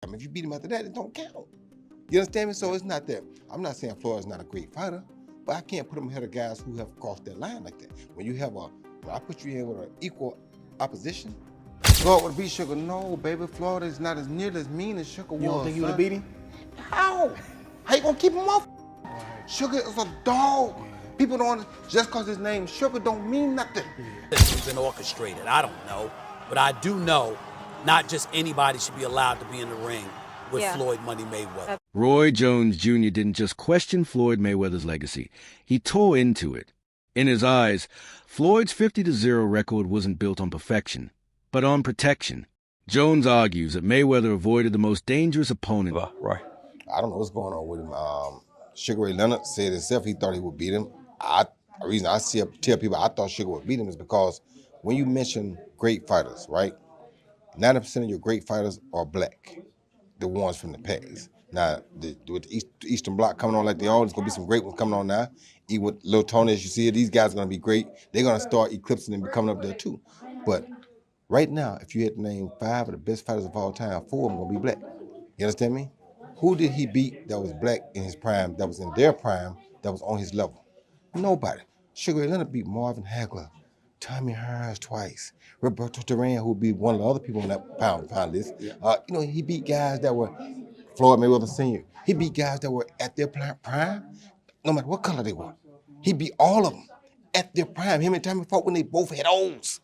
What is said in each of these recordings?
I mean, if you beat him after that, it don't count. You understand me? So it's not that. I'm not saying Floyd's not a great fighter, but I can't put him ahead of guys who have crossed that line like that. When I put you in with an equal opposition, Floyd would beat Sugar. No, baby, Floyd is not as nearly as mean as Sugar was. You don't think you would have beat him? How? How you gonna keep him off? Sugar is a dog. People don't, just cause his name Sugar don't mean nothing. This has been orchestrated. I don't know. But I do know not just anybody should be allowed to be in the ring with Floyd Money Mayweather. Roy Jones Jr. didn't just question Floyd Mayweather's legacy. He tore into it. In his eyes, Floyd's 50-0 record wasn't built on perfection, but on protection. Jones argues that Mayweather avoided the most dangerous opponent. Right. I don't know what's going on with him. Sugar Ray Leonard said himself he thought he would beat him. The reason I tell people I thought Sugar would beat him is because when you mention great fighters, right, 90% of your great fighters are black, the ones from the past. Now, with the Eastern Bloc coming on like they are, there's going to be some great ones coming on now. Even with Lil Tony, as you see it, these guys are going to be great. They're going to start eclipsing and becoming up there too. But right now, if you had to name 5 of the best fighters of all time, 4 of them are going to be black. You understand me? Who did he beat that was black in his prime, that was in their prime, that was on his level? Nobody. Sugar Ray Leonard beat Marvin Hagler, Tommy Hearns twice, Roberto Duran, who would be one of the other people on that pound list. He beat guys that were Floyd Mayweather Sr. He beat guys that were at their prime, no matter what color they were. He beat all of them at their prime. Him and Tommy fought when they both had O's.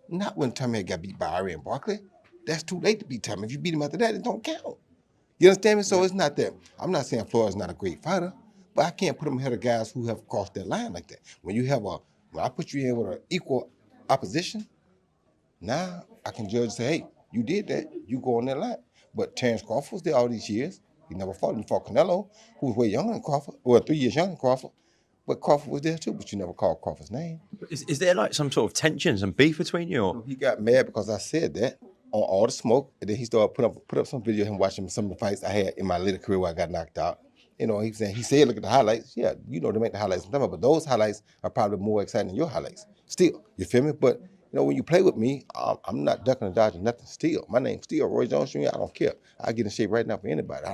Not when Tommy got beat by Iran Barkley. That's too late to beat Tommy. If you beat him after that, it don't count. You understand me? So it's not that. I'm not saying Floyd's not a great fighter, but I can't put him ahead of guys who have crossed that line like that. When I put you in with an equal opposition, now I can judge and say, hey, you did that, you go on that line. But Terrence Crawford was there all these years. He never fought him. He fought Canelo, who was way younger than Crawford, 3 years younger than Crawford. But Crawford was there too, but you never called Crawford's name. Is there like some sort of tensions and beef between you? Or? He got mad because I said that on All the Smoke, and then he started put up some video of him watching some of the fights I had in my later career where I got knocked out. He said, look at the highlights. Yeah, they make the highlights sometimes, but those highlights are probably more exciting than your highlights. Still, you feel me? But when you play with me, I'm not ducking or dodging nothing. Still, my name's still Roy Jones Jr. I don't care. I get in shape right now for anybody.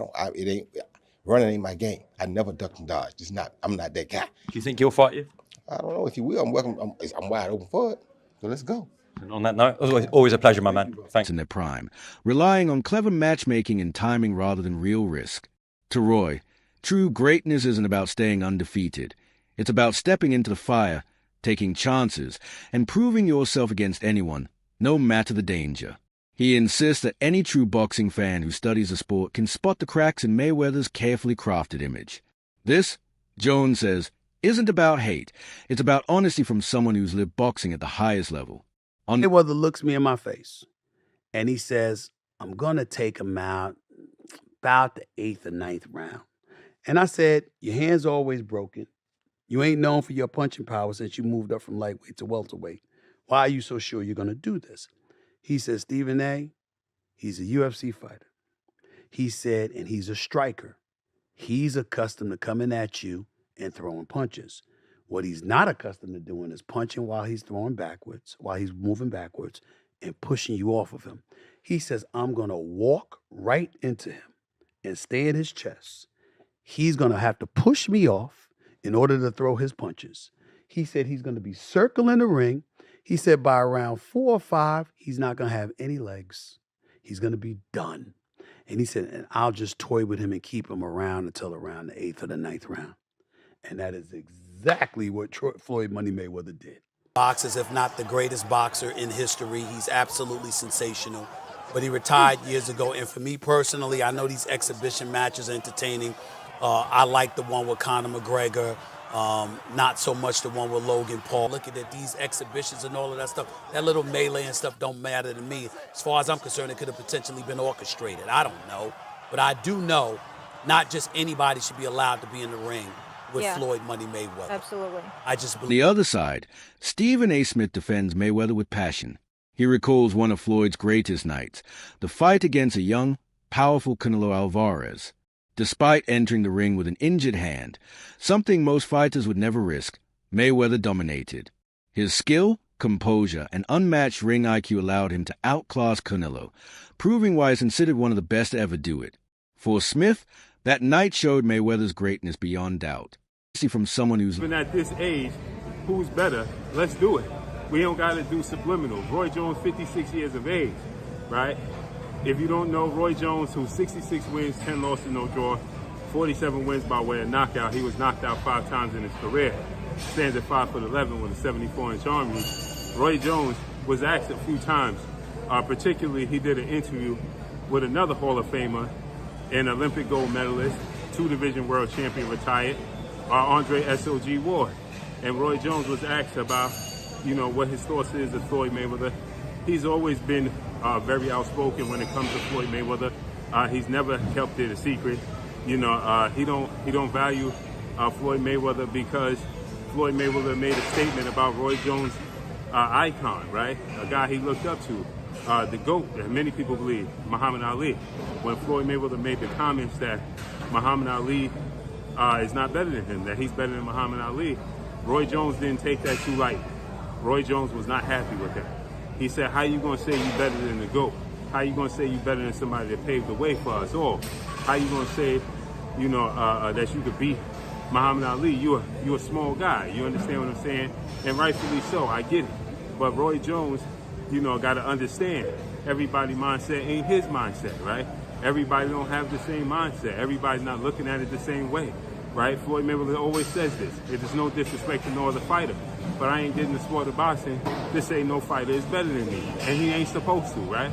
Running ain't my game. I never duck and dodge. I'm not that guy. Do you think he'll fight you? I don't know if he will. I'm welcome. I'm wide open for it. So let's go. And on that note, always a pleasure, my man. Thanks. In their prime, relying on clever matchmaking and timing rather than real risk. To Roy, true greatness isn't about staying undefeated. It's about stepping into the fire, taking chances, and proving yourself against anyone, no matter the danger. He insists that any true boxing fan who studies the sport can spot the cracks in Mayweather's carefully crafted image. This, Jones says, isn't about hate. It's about honesty from someone who's lived boxing at the highest level. Mayweather looks me in my face, and he says, I'm going to take him out about the 8th or 9th round. And I said, your hand's always broken. You ain't known for your punching power since you moved up from lightweight to welterweight. Why are you so sure you're going to do this? He said, Stephen A., he's a UFC fighter. He said, and he's a striker. He's accustomed to coming at you and throwing punches. What he's not accustomed to doing is punching while he's throwing backwards, while he's moving backwards and pushing you off of him. He says, I'm going to walk right into him and stay at his chest. He's going to have to push me off in order to throw his punches. He said he's going to be circling the ring. He said by around 4 or 5, he's not going to have any legs. He's going to be done. And he said, and I'll just toy with him and keep him around until around the 8th or the 9th round. And that is exactly what Floyd Money Mayweather did. Boxers, if not the greatest boxer in history. He's absolutely sensational. But he retired years ago. And for me personally, I know these exhibition matches are entertaining. I like the one with Conor McGregor. Not so much the one with Logan Paul. Looking at these exhibitions and all of that stuff, that little melee and stuff don't matter to me. As far as I'm concerned, it could have potentially been orchestrated. I don't know. But I do know not just anybody should be allowed to be in the ring with Floyd Money Mayweather. Absolutely. I just believe. On the other side, Stephen A. Smith defends Mayweather with passion. He recalls one of Floyd's greatest nights, the fight against a young, powerful Canelo Alvarez. Despite entering the ring with an injured hand, something most fighters would never risk, Mayweather dominated. His skill, composure, and unmatched ring IQ allowed him to outclass Canelo, proving why he's considered one of the best to ever do it. For Smith, that night showed Mayweather's greatness beyond doubt. From someone who's even at this age, who's better? Let's do it. We don't got to do subliminal. Roy Jones, 56 years of age, right? If you don't know, Roy Jones, who's 66 wins, 10 losses, no draw, 47 wins by way of knockout. He was knocked out 5 times in his career. Stands at 5'11" with a 74-inch arm reach. Roy Jones was asked a few times, particularly he did an interview with another Hall of Famer, an Olympic gold medalist, 2-division world champion retired, Andre S.O.G. Ward. And Roy Jones was asked about, what his thoughts is of Floyd Mayweather. He's always been very outspoken when it comes to Floyd Mayweather. He's never kept it a secret. He don't value Floyd Mayweather because Floyd Mayweather made a statement about Roy Jones' icon, right? A guy he looked up to, the GOAT, that many people believe, Muhammad Ali. When Floyd Mayweather made the comments that Muhammad Ali is not better than him, that he's better than Muhammad Ali, Roy Jones didn't take that too light. Roy Jones was not happy with that. He said, how you gonna say you better than the GOAT? How you gonna say you better than somebody that paved the way for us all? How you gonna say, that you could beat Muhammad Ali? You a small guy. You understand what I'm saying? And rightfully so, I get it. But Roy Jones, got to understand, everybody's mindset ain't his mindset, right? Everybody don't have the same mindset. Everybody's not looking at it the same way, right? Floyd Mayweather always says this. It is no disrespect to no other fighter, but I ain't getting the sport of boxing to say no fighter is better than me, and he ain't supposed to, right?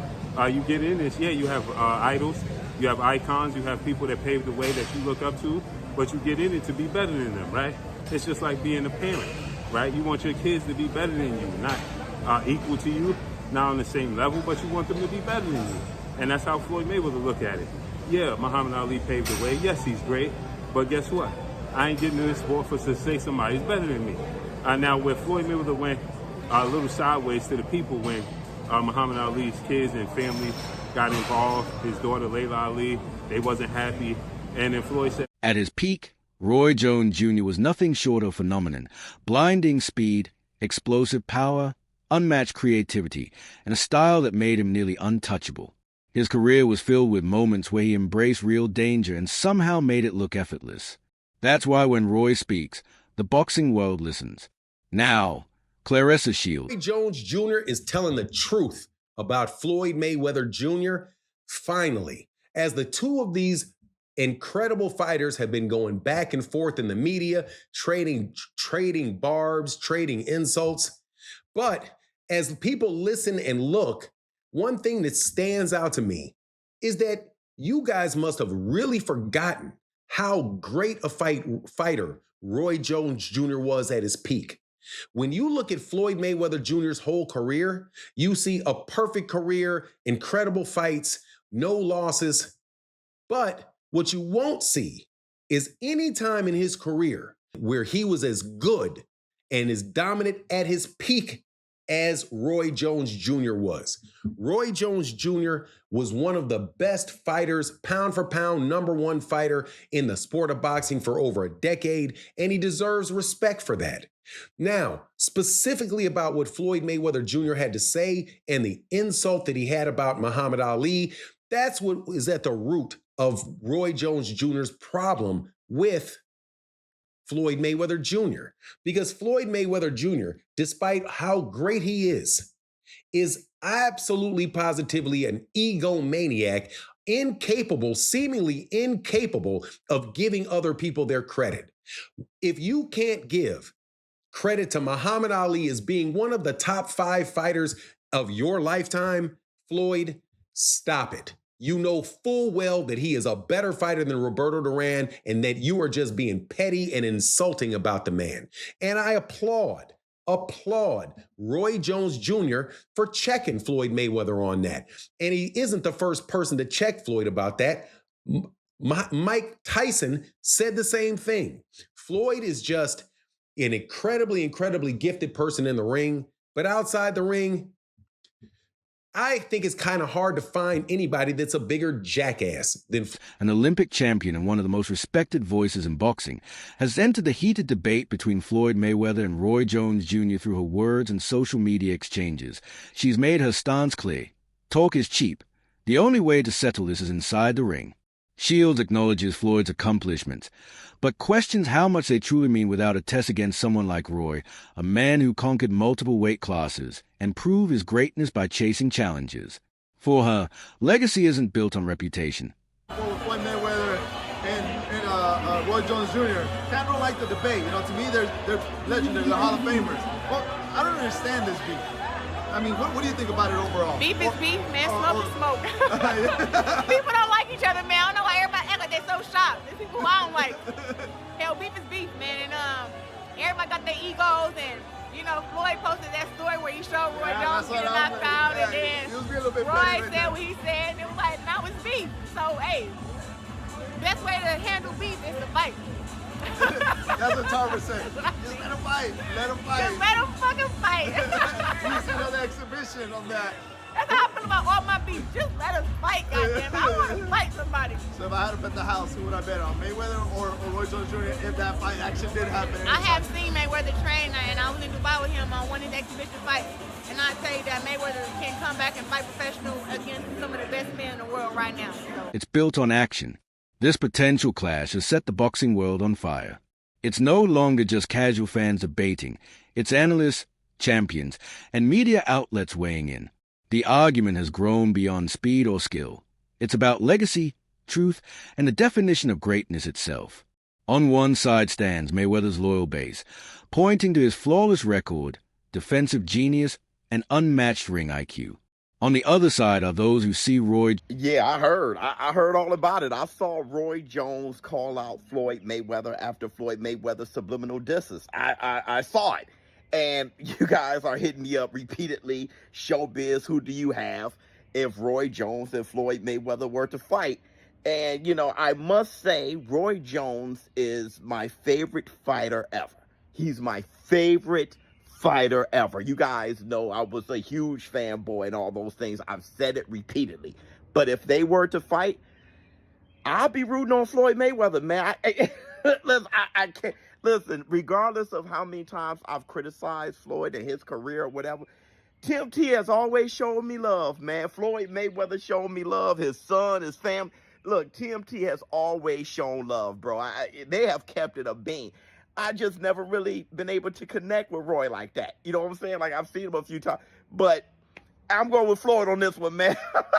You get in this, you have idols, you have icons, you have people that pave the way that you look up to, but you get in it to be better than them, right? It's just like being a parent, right? You want your kids to be better than you, not equal to you, not on the same level, but you want them to be better than you. And that's how Floyd Mayweather look at it. Yeah, Muhammad Ali paved the way. Yes, he's great, but guess what? I ain't getting in this sport for to say somebody's better than me. Now, where Floyd Mayweather went a little sideways to the people when Muhammad Ali's kids and family got involved, his daughter Layla Ali, they wasn't happy, and then Floyd said, at his peak, Roy Jones Jr. was nothing short of a phenomenon. Blinding speed, explosive power, unmatched creativity, and a style that made him nearly untouchable. His career was filled with moments where he embraced real danger and somehow made it look effortless. That's why when Roy speaks, the boxing world listens. Now, Clarissa Shields. Roy Jones Jr. is telling the truth about Floyd Mayweather Jr. Finally, as the two of these incredible fighters have been going back and forth in the media, trading barbs, trading insults. But as people listen and look, one thing that stands out to me is that you guys must have really forgotten how great a fighter Roy Jones Jr. was at his peak. When you look at Floyd Mayweather Jr.'s whole career, you see a perfect career, incredible fights, no losses. But what you won't see is any time in his career where he was as good and as dominant at his peak as Roy Jones Jr. was. Roy Jones Jr. was one of the best fighters, pound for pound, #1 fighter in the sport of boxing for over a decade, and he deserves respect for that. Now, specifically about what Floyd Mayweather Jr. had to say and the insult that he had about Muhammad Ali, that's what is at the root of Roy Jones Jr.'s problem with Floyd Mayweather Jr. Because Floyd Mayweather Jr., despite how great he is absolutely positively an egomaniac, seemingly incapable of giving other people their credit. If you can't give credit to Muhammad Ali as being one of the top 5 fighters of your lifetime, Floyd, stop it. You know full well that he is a better fighter than Roberto Duran and that you are just being petty and insulting about the man. And I applaud Roy Jones Jr. for checking Floyd Mayweather on that. And he isn't the first person to check Floyd about that. Mike Tyson said the same thing. Floyd is just an incredibly, incredibly gifted person in the ring, but outside the ring, I think it's kind of hard to find anybody that's a bigger jackass than An Olympic champion and one of the most respected voices in boxing, has entered the heated debate between Floyd Mayweather and Roy Jones Jr. through her words and social media exchanges. She's made her stance clear. Talk is cheap. The only way to settle this is inside the ring. Shields acknowledges Floyd's accomplishments, but questions how much they truly mean without a test against someone like Roy, a man who conquered multiple weight classes and proved his greatness by chasing challenges. For her, legacy isn't built on reputation. Floyd Mayweather and Roy Jones Jr. I don't like the debate. You know, to me, they're legendary, they're Hall of Famers. Well, I don't understand this beef. I mean, what do you think about it overall? Beef is beef, man. Smoke is smoke. People don't like each other, man. I don't know why everybody act like they're so shocked. There's people who I don't like. Hell, beef is beef, man. And everybody got their egos. And, you know, Floyd posted that story where he showed Roy Jones getting knocked out. And then Roy said what he said. And it was like, now it's beef. So, hey, best way to handle beef is to fight. That's what Tarver said. Just let him fight. Let him fight. Just let him fucking fight. You see another exhibition on that. That's how I feel about all my beef. Just let us fight, goddamn. I want to fight somebody. So if I had to bet the house, who would I bet on? Mayweather or Roy Jones Jr. if that fight actually did happen? I have seen Mayweather train, and I was in Dubai with him on one of his exhibition fights. And I tell you that Mayweather can come back and fight professional against some of the best men in the world right now. So. It's built on action. This potential clash has set the boxing world on fire. It's no longer just casual fans debating. It's analysts, champions, and media outlets weighing in. The argument has grown beyond speed or skill. It's about legacy, truth, and the definition of greatness itself. On one side stands Mayweather's loyal base, pointing to his flawless record, defensive genius, and unmatched ring IQ. On the other side are those who see Roy. Yeah, I heard. I heard all about it. I saw Roy Jones call out Floyd Mayweather after Floyd Mayweather's subliminal disses. I saw it. And you guys are hitting me up repeatedly. Showbiz, who do you have if Roy Jones and Floyd Mayweather were to fight? And, you know, I must say Roy Jones is my favorite fighter ever. He's my favorite fighter ever. You guys know I was a huge fanboy and all those things. I've said it repeatedly. But if they were to fight, I'll be rooting on Floyd Mayweather, man. I can't. Listen, regardless of how many times I've criticized Floyd and his career or whatever, Tim T has always shown me love, man. Floyd Mayweather showed me love. His son, his family. Look, Tim T has always shown love, bro. They have kept it a bean. I just never really been able to connect with Roy like that. You know what I'm saying? Like, I've seen him a few times. But I'm going with Floyd on this one, man.